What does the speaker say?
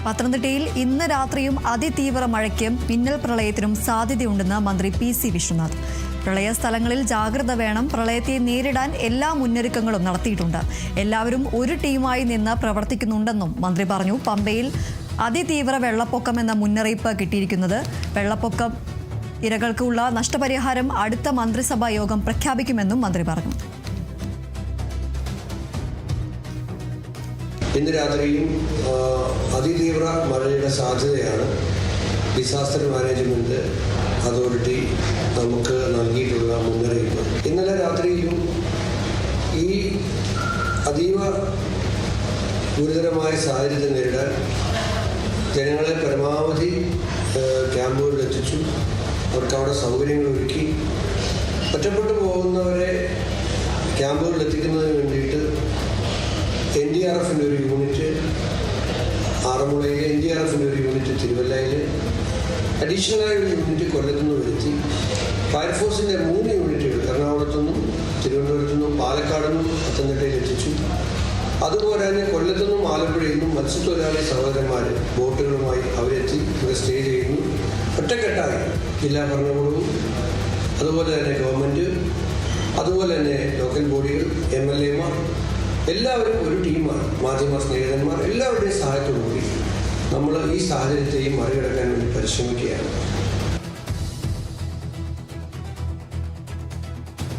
പത്തനംതിട്ടയിൽ ഇന്ന് രാത്രിയും അതിതീവ്ര മഴയ്ക്കും മിന്നൽ പ്രളയത്തിനും സാധ്യതയുണ്ടെന്ന് മന്ത്രി പി.സി. വിശ്വനാഥ്. പ്രളയ സ്ഥലങ്ങളിൽ ജാഗ്രത വേണം. പ്രളയത്തെ നേരിടാൻ എല്ലാ മുന്നൊരുക്കങ്ങളും നടത്തിയിട്ടുണ്ട്. എല്ലാവരും ഒരു ടീമായി നിന്ന് പ്രവർത്തിക്കുന്നുണ്ടെന്നും മന്ത്രി പറഞ്ഞു. പമ്പയിൽ അതിതീവ്ര വെള്ളപ്പൊക്കം എന്ന മുന്നറിയിപ്പ് കിട്ടിയിരിക്കുന്നത്. വെള്ളപ്പൊക്കം ഇരകൾക്കുള്ള നഷ്ടപരിഹാരം അടുത്ത മന്ത്രിസഭാ യോഗം പ്രഖ്യാപിക്കുമെന്നും മന്ത്രി പറഞ്ഞു. ഇന്ന് രാത്രിയും അതിതീവ്ര മഴയുടെ സാധ്യതയാണ് ഡിസാസ്റ്റർ മാനേജ്മെൻറ്റ് അതോറിറ്റി നമുക്ക് നൽകിയിട്ടുള്ള മുന്നറിയിപ്പ്. ഇന്നലെ രാത്രിയിലും ഈ അതീവ ഗുരുതരമായ സാഹചര്യത്തെ നേരിടാൻ ജനങ്ങളെ പരമാവധി ക്യാമ്പുകളിൽ എത്തിച്ചു. അവർക്ക് അവിടെ സൗകര്യങ്ങൾ ഒരുക്കി. ഒറ്റപ്പെട്ടു പോകുന്നവരെ ക്യാമ്പുകളിൽ എത്തിക്കുന്നതിന് വേണ്ടിയിട്ട് NDRFിൻ്റെ ഒരു യൂണിറ്റ് ആറന്മുളയിൽ, NDRFിൻ്റെ ഒരു യൂണിറ്റ് തിരുവല്ലയിൽ, അഡീഷണലായ ഒരു യൂണിറ്റ് കൊല്ലത്തുനിന്ന് വരുത്തി. ഫയർഫോഴ്സിൻ്റെ 3 യൂണിറ്റുകൾ എറണാകുളത്തുനിന്നും തിരുവനന്തപുരത്തുനിന്നും പാലക്കാടുനിന്നും പത്തനംതിട്ടയിൽ എത്തിച്ചു. അതുപോലെ തന്നെ കൊല്ലത്തുനിന്നും ആലപ്പുഴയിൽ നിന്നും മത്സ്യത്തൊഴിലാളി സഹോദരന്മാർ ബോട്ടുകളുമായി അവരെത്തി ഇവിടെ സ്റ്റേ ചെയ്യുന്നു. ഒറ്റക്കെട്ടായി ജില്ലാ ഭരണകൂടവും അതുപോലെ തന്നെ ഗവൺമെൻറ്, അതുപോലെ തന്നെ ലോക്കൽ ബോഡികൾ, MLAമാർ എല്ലാവരും ഒരു ടീമാണ്. മാധ്യമ സ്നേഹിതന്മാർ എല്ലാവരുടെയും സഹായത്തോടുകൂടി നമ്മൾ ഈ സാഹചര്യത്തെയും മറികടക്കാൻ വേണ്ടി പരിശ്രമിക്കുകയാണ്.